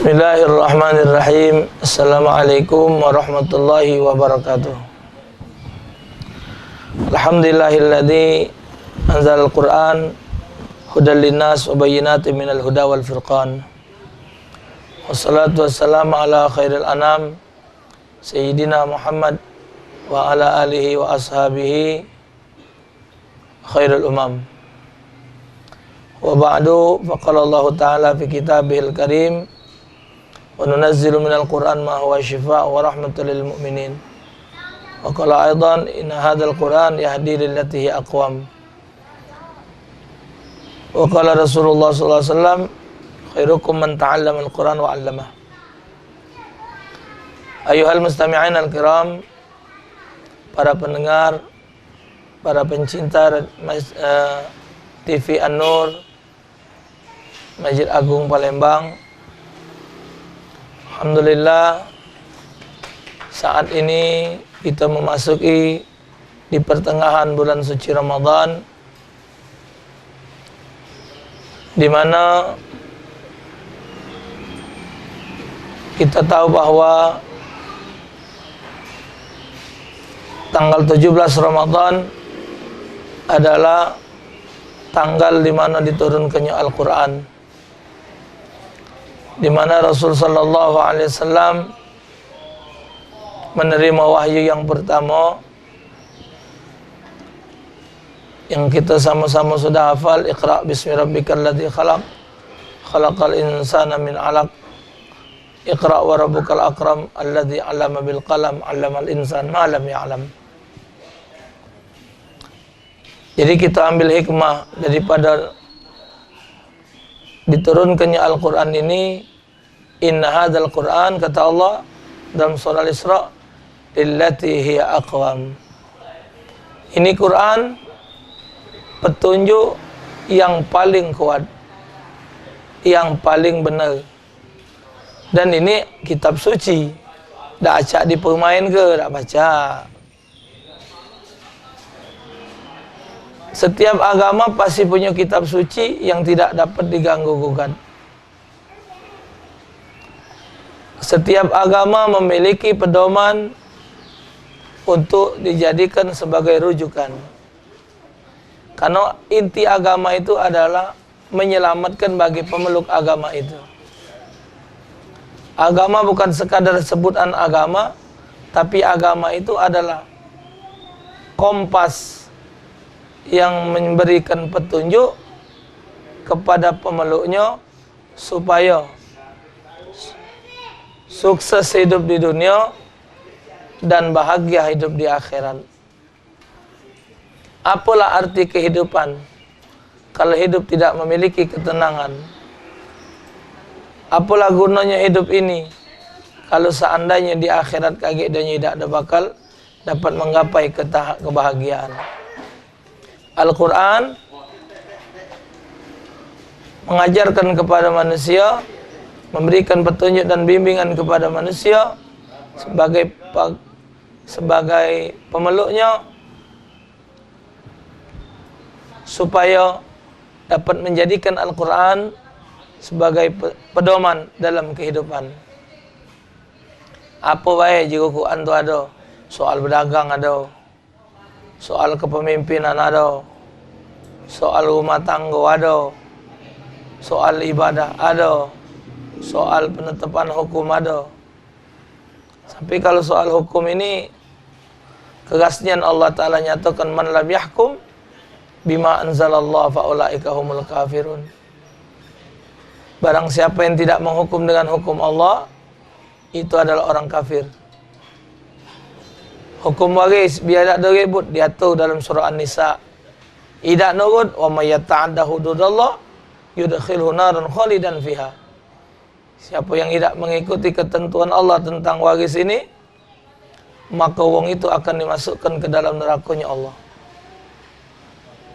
Bismillahirrahmanirrahim. Assalamualaikum warahmatullahi wabarakatuh. Alhamdulillahilladzi anzalal Qur'an hudal linnas wa bayyinatin minal huda wal furqan. Wassalatu wassalamu ala khairil anam Sayyidina Muhammad wa ala alihi wa ashabihi khairul umam. Wa ba'du, faqala Allah ta'ala fi kitabihil karim wa nunazzilu minal Qur'an ma huwa shifaa' wa rahmatul lil mu'minin. Wa qala aidan inna hadzal Qur'an yahdi lillati hiya aqwam. Wa qala Rasulullah sallallahu alaihi wasallam khairukum man ta'allama al-Qur'an wa 'allamah. Ayuhal mustami'in al-kiram, para pendengar, para pencinta TV An-Nur Masjid Agung Palembang. Alhamdulillah, saat ini kita memasuki di pertengahan bulan suci Ramadan, di mana kita tahu bahwa tanggal 17 Ramadan adalah tanggal di mana diturunkannya Al-Quran, di mana Rasul sallallahu alaihi wasallam menerima wahyu yang pertama, yang kita sama-sama sudah hafal, Iqra bismi rabbikal ladzi khalaq, khalaqal insana min 'alaq, Iqra wa rabbukal akram alladzi 'allama bil qalam, 'allamal insana ma lam ya'lam. Jadi kita ambil hikmah daripada diturunkannya Al-Quran ini. Inna hadzal Quran, kata Allah dalam surah Al-Isra, lillati hiya aqwam. Ini Quran petunjuk yang paling kuat, yang paling benar. Dan ini kitab suci. Tak acak dipermain ke, tak baca. Setiap agama pasti punya kitab suci yang tidak dapat diganggu-gugat. Setiap agama memiliki pedoman untuk dijadikan sebagai rujukan. Karena inti agama itu adalah menyelamatkan bagi pemeluk agama itu. Agama bukan sekadar sebutan agama, tapi agama itu adalah kompas yang memberikan petunjuk kepada pemeluknya supaya sukses hidup di dunia dan bahagia hidup di akhirat. Apalah arti kehidupan kalau hidup tidak memiliki ketenangan? Apalah gunanya hidup ini kalau seandainya di akhirat kaki dan tidak ada bakal dapat menggapai ke tahap kebahagiaan? Al-Quran mengajarkan kepada manusia, memberikan petunjuk dan bimbingan kepada manusia sebagai pemeluknya, supaya dapat menjadikan Al-Quran sebagai pedoman dalam kehidupan. Apa baik jika Quran itu ada? Soal berdagang ada, soal kepemimpinan ada, soal rumah tangga ada, soal ibadah ada, soal penetapan hukum ada. Tapi kalau soal hukum ini, kegasnya Allah Ta'ala nyatakan, man lam yahkum bima anzalallah fa'ulaika humul kafirun. Barang siapa yang tidak menghukum dengan hukum Allah, itu adalah orang kafir. Hukum waris biar tak ada ribut diatur dalam surah An-Nisa. Idak nurut wa may yata'adda hududallah yudkhilhu naran khalidan fiha. Siapa yang tidak mengikuti ketentuan Allah tentang waris ini, maka wong itu akan dimasukkan ke dalam nerakanya Allah.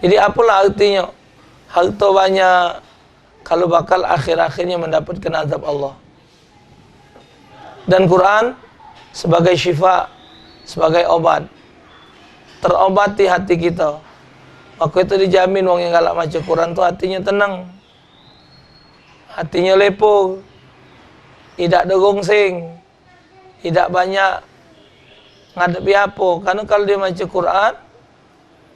Jadi apalah artinya harta banyak kalau bakal akhir-akhirnya mendapatkan azab Allah. Dan Quran sebagai syifa, sebagai obat, terobati hati kita. Maka itu dijamin wong yang galak maca Quran tu hatinya tenang, hatinya lepo. tidak derungsing, tidak banyak ngadepi apa. Karena kalau dia baca Quran,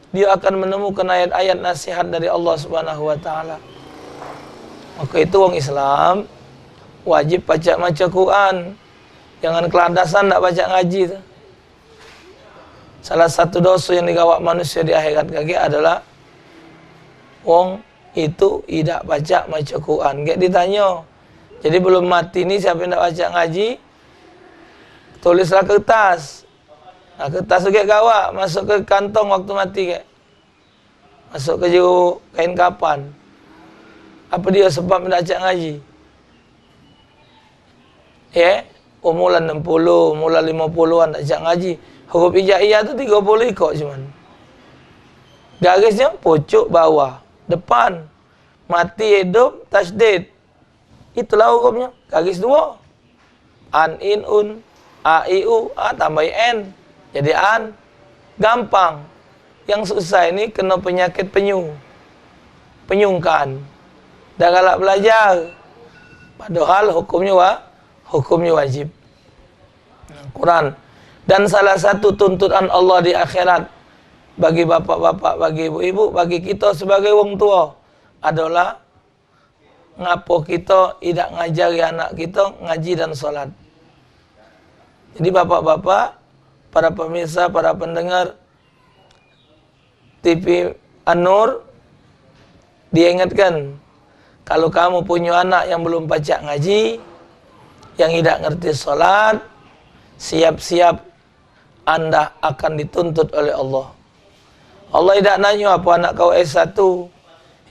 dia akan menemukan ayat-ayat nasihat dari Allah Subhanahu wa taala. Maka itu orang Islam wajib baca Quran. Jangan keladasan tak baca ngaji tu. Salah satu dosa yang digawak manusia di akhirat kaki adalah wong itu tidak baca Quran. Kayak ditanya, jadi belum mati ni siapa yang tak baca ngaji, tulislah kertas. Nah, kertas tu kayak gawak, masuk ke kantong waktu mati kayak. Masuk ke juru kain kapan. Apa dia sebab tak baca ngaji? Umulan 60, umulan 50-an tak baca ngaji. Huruf hijaiyah tu 30 ikut cuman. Garisnya pucuk bawah, depan, mati hidup, tasdid. Itulah hurufnya. Garis 2. An, in, un, a, i, u, a tambah n. Jadi an. Gampang. Yang susah ini kena penyakit penyu. Penyungkan. Dah galak belajar. Padahal hukumnya wajib. Quran. Dan salah satu tuntutan Allah di akhirat bagi bapak-bapak, bagi ibu-ibu, bagi kita sebagai wong tua adalah ngapo kita tidak ngajari anak kita ngaji dan solat. Jadi bapak-bapak, para pemirsa, para pendengar TV An-Nur, diingatkan, kalau kamu punya anak yang belum baca ngaji, yang tidak ngerti solat, siap-siap Anda akan dituntut oleh Allah. Allah tidak nanya apa anak kau S1,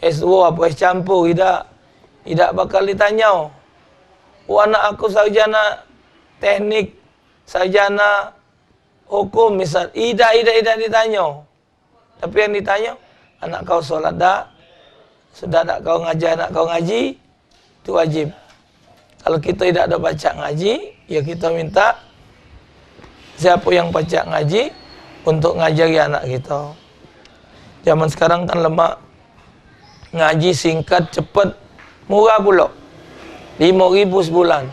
S2, apa S campur, tidak. Tidak bakal ditanya. Anak aku sarjana teknik, sarjana hukum misal. Tidak ditanya. Tapi yang ditanya, anak kau solat dah? Sudah tak kau ngajar anak kau ngaji? Itu wajib. Kalau kita tidak ada baca ngaji, ya kita minta siapa yang baca ngaji untuk ngajari anak kita. Zaman sekarang kan lemak. Ngaji singkat, cepat, murah pula. 5.000 sebulan.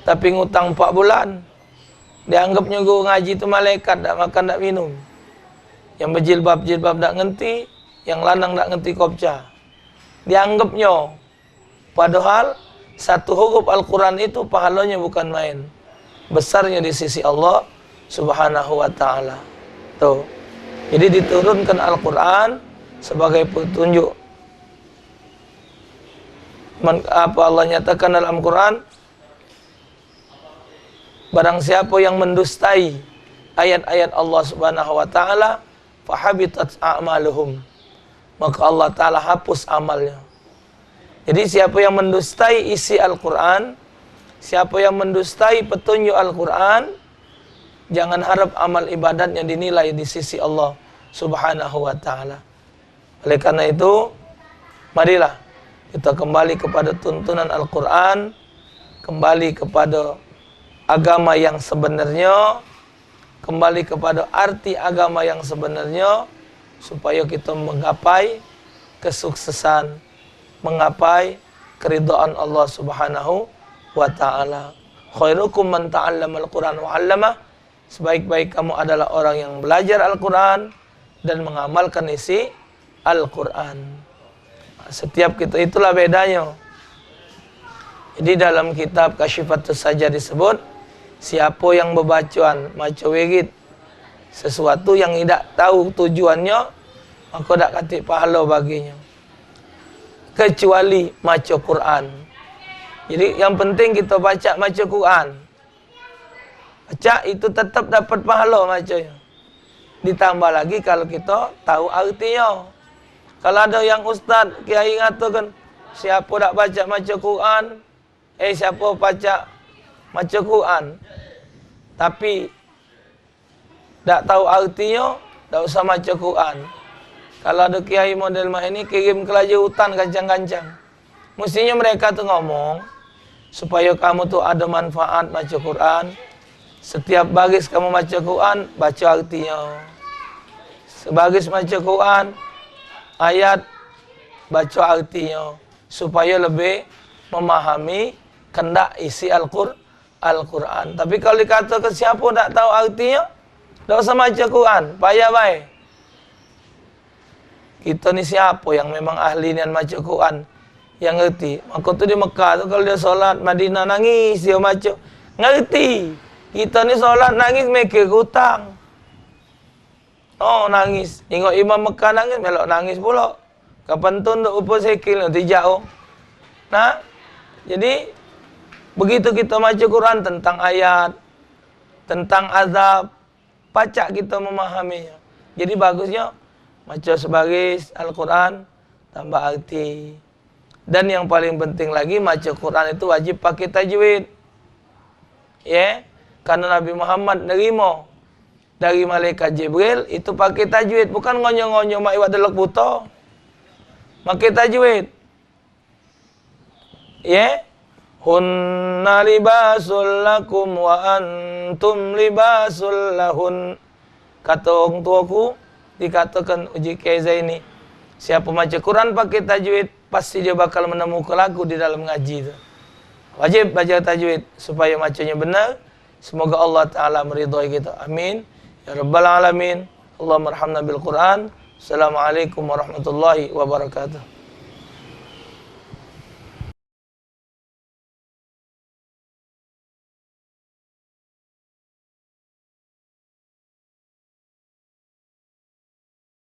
Tapi ngutang 4 bulan. Dianggapnya guru ngaji itu malaikat, tak makan, tak minum. Yang berjilbab tak ngerti, yang lanang tak ngerti kopca. Dianggapnya. Padahal satu huruf Al-Quran itu pahalanya bukan main. Besarnya di sisi Allah Subhanahu wa ta'ala. Tuh. Jadi diturunkan Al-Quran sebagai petunjuk. Apa Allah nyatakan dalam Quran? Barang siapa yang mendustai ayat-ayat Allah Subhanahu wa ta'ala, fahabitat a'maluhum. Maka Allah ta'ala hapus amalnya. Jadi siapa yang mendustai isi Al-Quran, siapa yang mendustai petunjuk Al-Quran, jangan harap amal ibadatnya dinilai di sisi Allah Subhanahu wa ta'ala. Oleh karena itu, marilah kita kembali kepada tuntunan Al-Quran, kembali kepada agama yang sebenarnya, kembali kepada arti agama yang sebenarnya, supaya kita menggapai kesuksesan, menggapai keridhaan Allah Subhanahu wa ta'ala. Khairukum man ta'allama al-Quran wa 'allamah. Sebaik-baik kamu adalah orang yang belajar Al-Quran dan mengamalkan isi Al-Quran. Setiap kita itulah bedanya. Jadi dalam kitab Kasyifatus Sajah disebut, siapa yang berbacaan maca wirid sesuatu yang tidak tahu tujuannya, maka tak katik pahala baginya. Kecuali maca Quran. Jadi yang penting kita baca Quran. Baca itu tetap dapat pahala macanya. Ditambah lagi kalau kita tahu artinya. Kalau ada yang ustaz, kiai ngatakan, siapa tak baca Quran, siapa baca Quran, tapi tak tahu artinya, tak usah baca Quran. Kalau ada kiai model macam ini, kirim ke laju hutan kancang-kancang. Mestinya mereka tu ngomong, supaya kamu tu ada manfaat baca Quran. Setiap baris kamu baca Quran, baca artinya. Sebaris baca Quran, ayat, baca artinya. Supaya lebih memahami kendak isi Al-Quran. Tapi kalau dikatakan siapa tak tahu artinya, tak usah baca Quran, payah baik. Kita ni siapa yang memang ahli ni baca Quran, yang ngerti. Maka tu di Mekah tu kalau dia solat, Madinah nangis dia baca. Ngerti. Kita ni solat nangis mikir hutang. Oh nangis. Tengok Imam Mekah nangis, melok nangis pula. Kapan tu untuk upah sekil nanti jauh. Nah, jadi begitu kita baca Quran tentang ayat, tentang azab, pacak kita memahaminya. Jadi bagusnya baca sebaris Al-Quran, tambah arti. Dan yang paling penting lagi, baca Quran itu wajib pakai tajwid. Ya, karena Nabi Muhammad nerima dari malaikat Jibril itu pakai tajwid, bukan ngonyo-ngonyo mak iwak delok buta. Pakai tajwid. Ya, hunna libasul lakum wa antum libasul lahun. Kata orang tuaku, dikatakan Uji Kiai Zaini, siapa baca Quran pakai tajwid, pasti dia bakal menemukan lagu di dalam ngaji itu. Wajib baca tajwid supaya bacanya benar. Semoga Allah Ta'ala meridhai kita. Amin. Ya Rabbal Alamin. Allahumma arhamna bil Quran. Assalamualaikum warahmatullahi wabarakatuh.